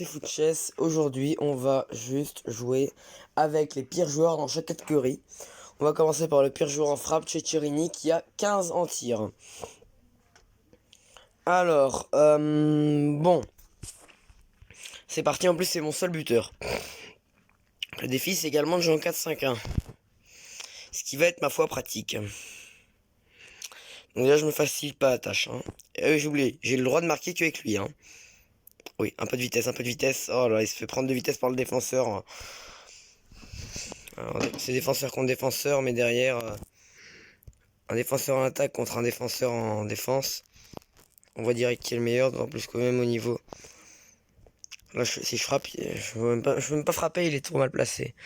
Foot Chess. Aujourd'hui, on va juste jouer avec les pires joueurs dans chaque catégorie. On va commencer par le pire joueur en frappe, Ceccherini, qui a 15 en tir. Alors, bon, c'est parti. En plus, c'est mon seul buteur. Le défi, c'est également de jouer en 4-5-1. Ce qui va être, ma foi, pratique. Donc là, je me facilite pas la tâche. J'ai oublié, j'ai le droit de marquer qu'avec lui. Oui, un peu de vitesse, un peu de vitesse. Oh là, il se fait prendre de vitesse par le défenseur. C'est défenseur contre défenseur, mais derrière, un défenseur en attaque contre un défenseur en défense. On voit direct qui est le meilleur, en plus quand même au niveau. Là, si je frappe, je veux même pas frapper, il est trop mal placé.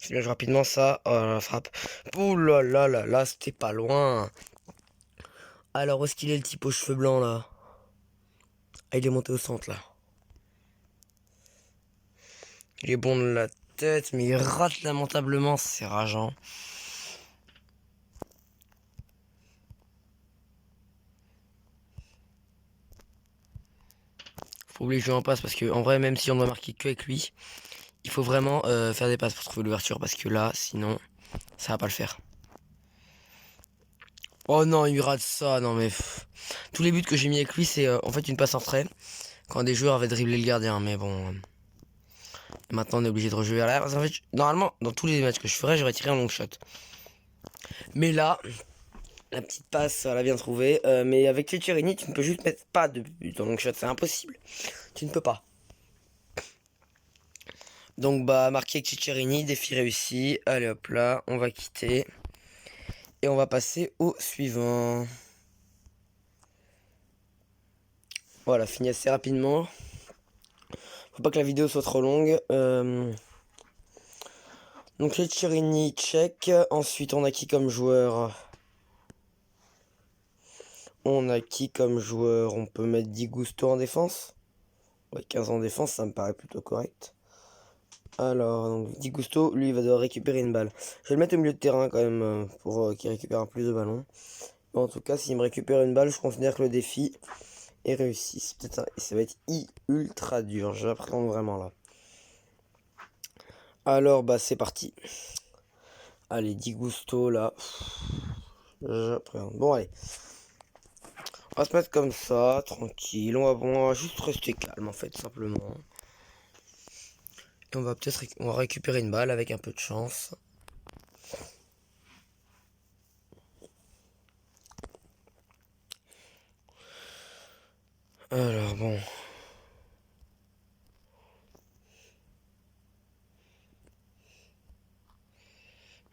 Je lâche rapidement ça. Oh la frappe. Ouh là là là là, c'était pas loin. Alors, où est-ce qu'il est le type aux cheveux blancs là? Ah, il est monté au centre là. Il est bon de la tête, mais il rate lamentablement, c'est rageant. Faut oublier que je lui en passe parce que en vrai, même si on doit marquer que avec lui, il faut vraiment faire des passes pour trouver l'ouverture parce que là, sinon, ça va pas le faire. Oh non, il rate ça, non mais... Tous les buts que j'ai mis avec lui, c'est en fait une passe en retrait. Quand des joueurs avaient dribblé le gardien, mais bon... Maintenant, on est obligé de rejouer à l'arrière. En fait, normalement, dans tous les matchs que je ferais, j'aurais tiré un long shot. Mais là, la petite passe, elle a bien trouvé. Mais avec Ceccherini, tu ne peux juste mettre pas de but en long shot, c'est impossible. Tu ne peux pas. Donc bah, marqué avec Ceccherini, défi réussi. Allez hop là, on va quitter. Et on va passer au suivant. Voilà, fini assez rapidement. Faut pas que la vidéo soit trop longue. Donc les Chirini check. Ensuite on a qui comme joueur? On a qui comme joueur? On peut mettre Di Gusto en défense. Ouais, 15 en défense, ça me paraît plutôt correct. Alors, donc Di Gusto, lui, il va devoir récupérer une balle. Je vais le mettre au milieu de terrain quand même pour qu'il récupère un plus de ballons. Mais en tout cas, s'il me récupère une balle, je considère que le défi est réussi. Ça va être ultra dur. J'appréhende vraiment là. Alors, bah, c'est parti. Allez, Di Gusto là. J'appréhende. Bon, allez. On va se mettre comme ça, tranquille. On va juste rester calme en fait, simplement. Et on va récupérer une balle avec un peu de chance. Alors bon.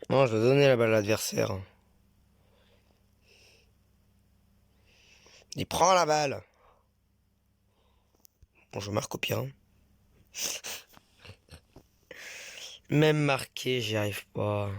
Non, je vais donner la balle à l'adversaire. Il prend la balle. Bon, je marque au pire. Même marqué, j'y arrive pas.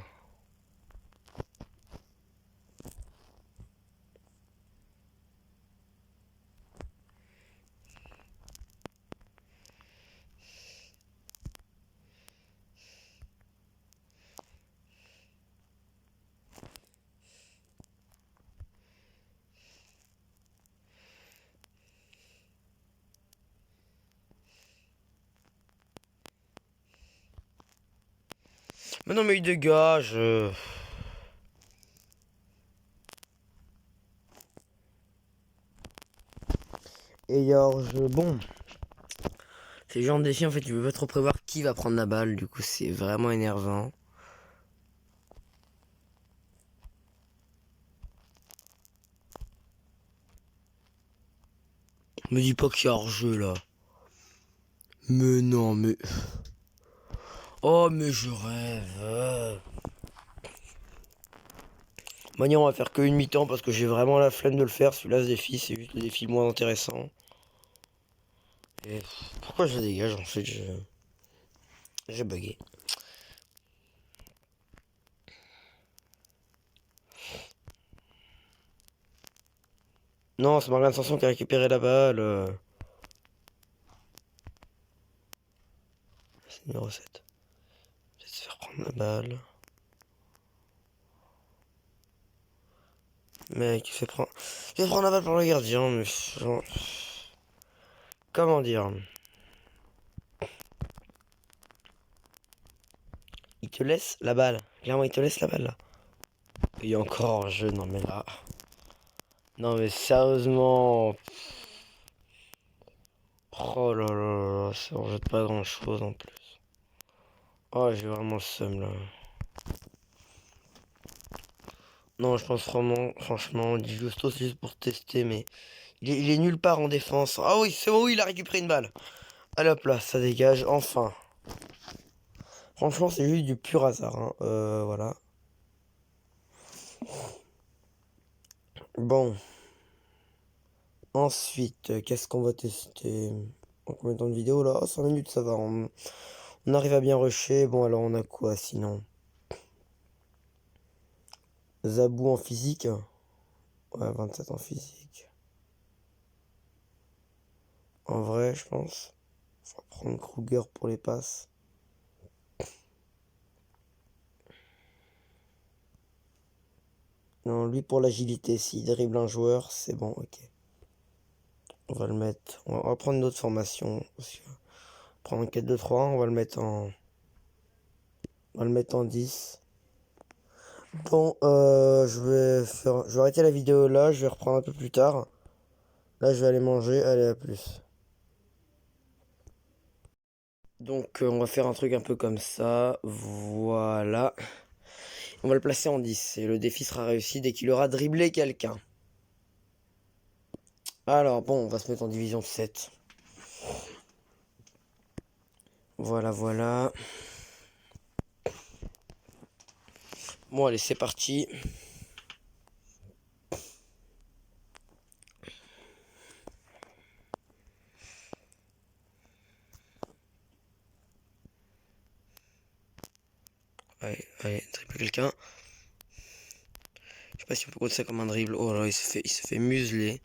Mais non, mais il dégage. Et alors, bon. C'est le genre de défi, en fait, tu veux pas trop prévoir qui va prendre la balle. Du coup, c'est vraiment énervant. Me dis pas qu'il y a hors-jeu, là. Mais non, mais... Oh, mais je rêve. Manière, on va faire que une mi-temps parce que j'ai vraiment la flemme de le faire. Celui-là, ce défi, c'est juste le défi le moins intéressant. Et pourquoi je dégage en fait? J'ai bugué. Non, c'est Morgan Sanson qui a récupéré la balle. C'est numéro 7. Je vais se faire prendre la balle. Mec, il fait prendre la balle par le gardien, mais... comment dire? Il te laisse la balle. Clairement, il te laisse la balle là. Il y a encore un jeu, non mais là. Non mais sérieusement. Oh là là là, ça en jette pas grand chose en plus. Oh, j'ai vraiment le seum là. Non, je pense vraiment, franchement, Di Giusto c'est juste pour tester, mais il est nulle part en défense. Ah oui, c'est bon, oui, il a récupéré une balle. Allez hop là, ça dégage, enfin. Franchement, c'est juste du pur hasard, hein. Voilà. Bon. Ensuite, qu'est-ce qu'on va tester? En combien de temps de vidéo là? Oh, 5 minutes, ça va. On arrive à bien rusher. Bon, alors on a quoi sinon? Zabou en physique. Ouais, 27 en physique. En vrai, je pense. On va prendre Kruger pour les passes. Non, lui pour l'agilité. S'il dribble un joueur, c'est bon, ok. On va le mettre. On va prendre une autre formation. Prendre un 4-2-3. On va le mettre en. On va le mettre en 10. Bon, je vais arrêter la vidéo là. Je vais reprendre un peu plus tard. Là, je vais aller manger. Allez, à plus. Donc, on va faire un truc un peu comme ça. Voilà. On va le placer en 10. Et le défi sera réussi dès qu'il aura dribblé quelqu'un. Alors, bon, on va se mettre en division 7. Voilà, voilà. Bon, allez, c'est parti. Allez, allez, dribble quelqu'un. Je sais pas si on peut compter ça comme un dribble. Oh là, il se fait museler.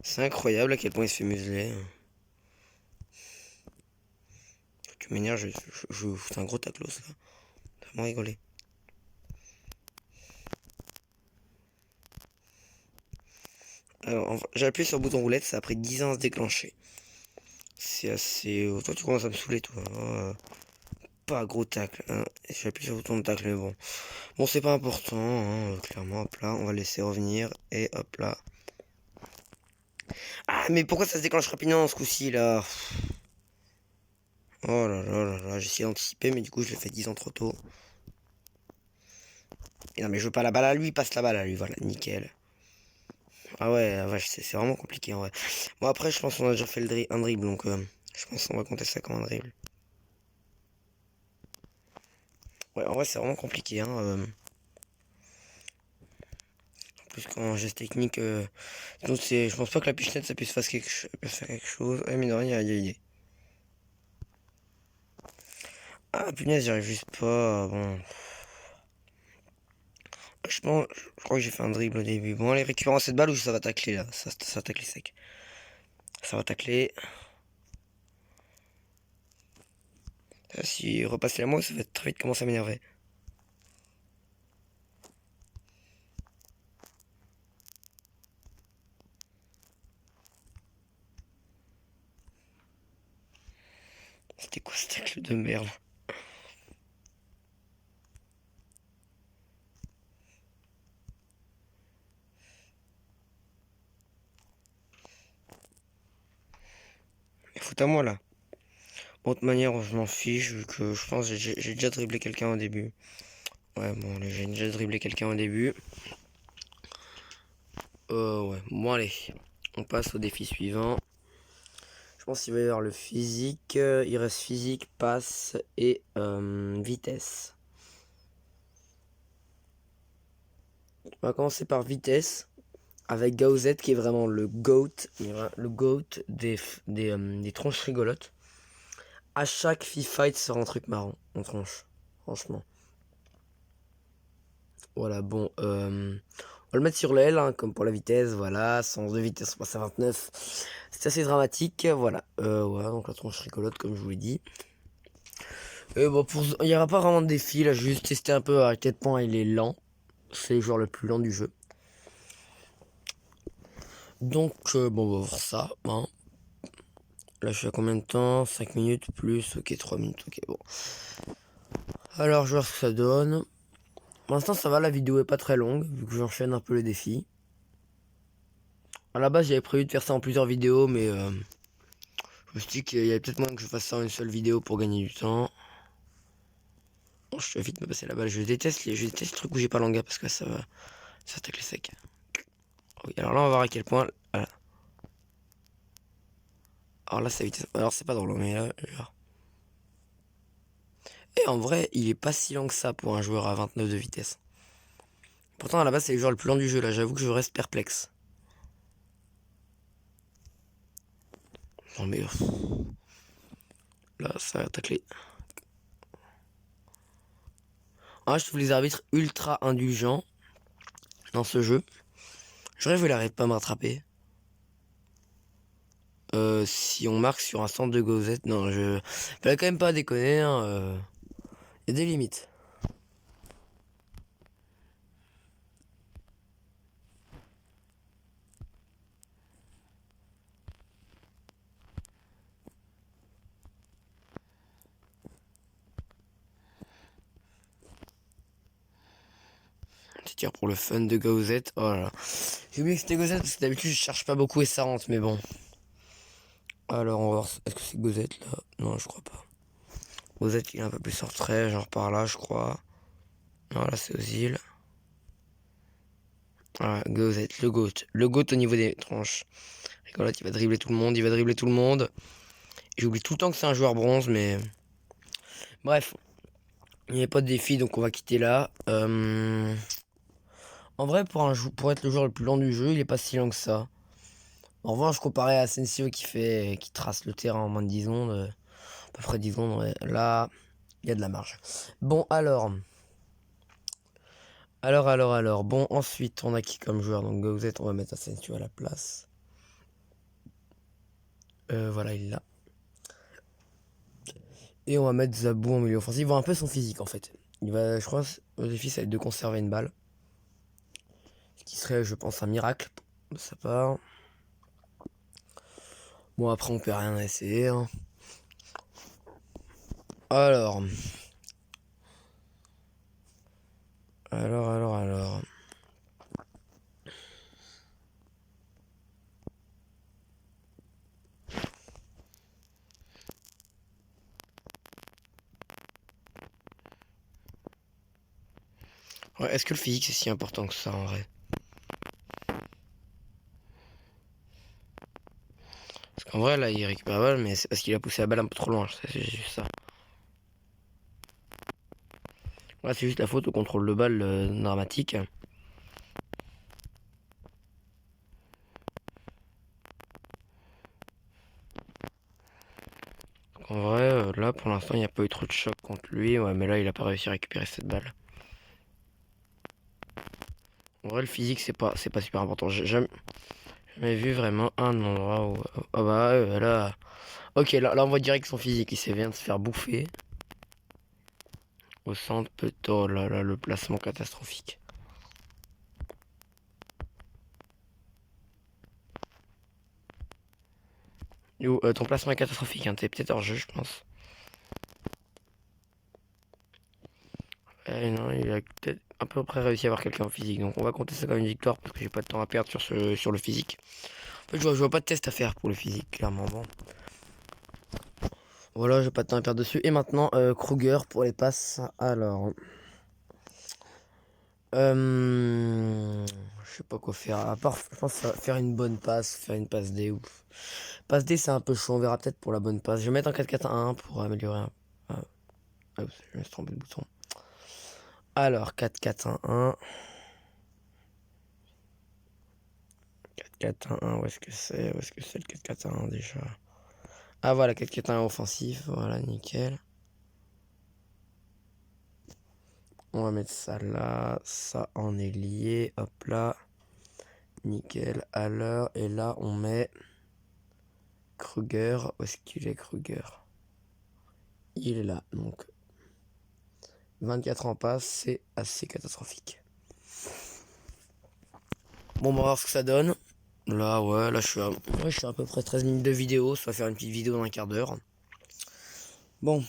C'est incroyable à quel point il se fait museler. Tu m'énerves, je vous fous un gros taclos là. T'as vraiment rigolé. Alors, j'ai appuyé sur le bouton roulette, ça a pris 10 ans à se déclencher. C'est assez. Toi, tu commences à me saouler, toi. Pas gros tacle. Hein. J'ai appuyé sur le bouton de tacle, mais bon. Bon, c'est pas important, hein, clairement. Hop là, on va laisser revenir. Et hop là. Ah, mais pourquoi ça se déclenche rapidement ce coup-ci là? Oh là là là là, j'ai essayé d'anticiper, mais du coup, je l'ai fait 10 ans trop tôt. Et non, mais je veux pas la balle à lui, passe la balle à lui, voilà, nickel. Ah ouais, ah ouais, c'est vraiment compliqué en vrai. Bon, après, je pense qu'on a déjà fait un dribble, donc je pense qu'on va compter ça comme un dribble. Ouais, en vrai, c'est vraiment compliqué, hein. En plus, qu'en geste technique, donc je pense pas que la pichenette, ça puisse faire quelque chose. Ouais, mais non, il y a idée. Ah, punaise, j'y arrive juste pas, bon. Je crois que j'ai fait un dribble au début. Bon, allez, récupérons cette balle ou ça va tacler là. Ça va tacler sec. Ça va tacler. Si repasser à moi, ça va très vite commencer à m'énerver. C'était quoi ce tacle de merde? Fout à moi là. Bon, de toute manière, je m'en fiche vu que je pense que j'ai déjà dribblé quelqu'un au début. Ouais, bon, allez, j'ai déjà dribblé quelqu'un au début. Ouais. Bon, allez. On passe au défi suivant. Je pense qu'il va y avoir le physique. Il reste physique, passe et vitesse. On va commencer par vitesse. Avec Gauzet qui est vraiment le GOAT des tronches rigolotes. À chaque fight sort un truc marrant en tronche. Franchement. Voilà, bon. On va le mettre sur l'aile, hein, comme pour la vitesse. Voilà, sens de vitesse, on passe à 29. C'est assez dramatique. Voilà. Voilà, donc la tronche rigolote, comme je vous l'ai dit. Et bon, il n'y aura pas vraiment de défi. Là, je vais juste tester un peu à quel point il est lent. C'est le joueur le plus lent du jeu. Donc, bon, on va voir ça. Hein. Là, je suis à combien de temps? 5 minutes plus, ok, 3 minutes, ok, bon. Alors, je vais voir ce que ça donne. Pour l'instant, ça va, la vidéo est pas très longue, vu que j'enchaîne un peu les défis. À la base, j'avais prévu de faire ça en plusieurs vidéos, mais je me suis dit qu'il y avait peut-être moyen que je fasse ça en une seule vidéo pour gagner du temps. Bon, je vais vite me passer la balle. Je déteste les trucs où j'ai pas l'anga parce que ça va. Ça attaque les secs. Oui, alors là, on va voir à quel point. Voilà. Alors là, c'est vitesse. Alors, c'est pas drôle, mais là, genre. Et en vrai, il est pas si lent que ça pour un joueur à 29 de vitesse. Pourtant, à la base, c'est le joueur le plus lent du jeu. Là, j'avoue que je reste perplexe. Non, mais. Là, ça attaque les. Ah, je trouve les arbitres ultra indulgents dans ce jeu. Je rêve qu'il arrête pas de me rattraper. Si on marque sur un centre de Gozette, non, je. Fallait quand même pas déconner, hein. Il y a des limites. Petit tir pour le fun de Gozette. Oh là là. J'ai oublié que c'était Gozette parce que d'habitude je cherche pas beaucoup et ça rentre, mais bon. Alors on va voir. Est-ce que c'est Gozette là? Non, je crois pas. Gozette il est un peu plus en retrait, genre par là, je crois. Non, là c'est aux îles. Voilà, Gozette, le GOAT. Le GOAT au niveau des tranches. Rigolote, il va dribbler tout le monde, il va dribbler tout le monde. J'oublie tout le temps que c'est un joueur bronze, mais. Bref. Il n'y a pas de défi, donc on va quitter là. En vrai, pour être le joueur le plus lent du jeu, il est pas si lent que ça. En revanche, comparé à Asensio qui trace le terrain en moins de 10 secondes, à peu près 10 secondes, ouais, là, il y a de la marge. Bon, alors. Bon, ensuite, on a qui comme joueur? Donc, Gozet, on va mettre Asensio à la place. Voilà, il l'a. Et on va mettre Zabou en milieu offensif. Il voit un peu son physique, en fait. Il va, je crois, au défi, ça va être de conserver une balle. Ce qui serait, je pense, un miracle de sa part. Bon, après, on peut rien essayer. Hein. Alors. Alors. Ouais, est-ce que le physique c'est si important que ça en vrai? Parce qu'en vrai là il récupère la balle mais c'est parce qu'il a poussé la balle un peu trop loin, c'est juste ça. Ouais, c'est juste la faute au contrôle de balle dramatique. Donc, en vrai là pour l'instant il n'y a pas eu trop de choc contre lui, ouais mais là il a pas réussi à récupérer cette balle. En vrai le physique c'est pas super important. J'ai jamais vu vraiment un endroit où. Ah bah là. Ok là on voit direct son physique, il vient de se faire bouffer. Au centre peut-être. Oh là là le placement catastrophique. Yo, ton placement est catastrophique, hein, t'es peut-être hors jeu, je pense. Non, il a peut-être à peu près réussi à avoir quelqu'un en physique, donc on va compter ça comme une victoire parce que j'ai pas de temps à perdre sur le physique. En fait, je vois pas de test à faire pour le physique, clairement. Bon. Voilà, j'ai pas de temps à perdre dessus. Et maintenant, Kruger pour les passes. Alors. Je sais pas quoi faire. À part, je pense, faire une bonne passe, faire une passe D. Ou... Passe D, c'est un peu chaud. On verra peut-être pour la bonne passe. Je vais mettre un 4-4-1 pour améliorer un. Ah, je me suis trompé de bouton. Alors, 4-4-1-1. 4-4-1-1, où est-ce que c'est? Où est-ce que c'est le 4-4-1 déjà? Ah voilà, 4-4-1 offensif, voilà, nickel. On va mettre ça là, ça en est lié, hop là. Nickel, à l'heure, et là on met Kruger, où est-ce qu'il est Kruger? Il est là, donc 24 en passe, c'est assez catastrophique. Bon, on va voir ce que ça donne. Là, ouais, là, je suis à peu près 13 minutes de vidéo. Ça va faire une petite vidéo d'un quart d'heure. Bon.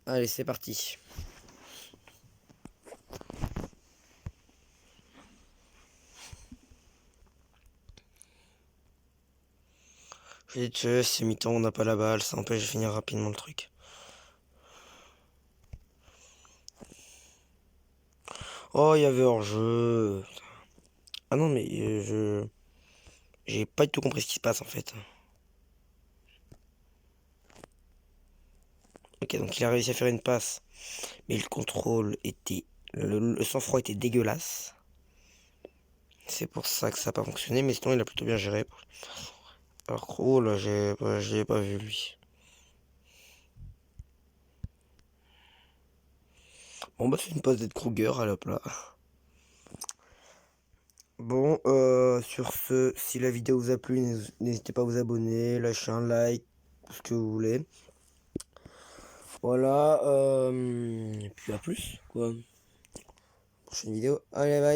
Allez, c'est parti. J'ai tué, c'est mi-temps, on n'a pas la balle. Ça empêche de finir rapidement le truc. Oh, il y avait hors-jeu. Ah non, mais j'ai pas du tout compris ce qui se passe en fait. Ok, donc il a réussi à faire une passe. Mais le contrôle était... Le sang-froid était dégueulasse. C'est pour ça que ça n'a pas fonctionné, mais sinon il a plutôt bien géré. Alors que, oh là, je l'ai pas vu lui. Bon bah c'est une passe d'être Kruger à la plat. Bon, sur ce, si la vidéo vous a plu, n'hésitez pas à vous abonner, lâcher un like, ce que vous voulez. Voilà, et puis à plus, quoi. Prochaine vidéo. Allez, bye.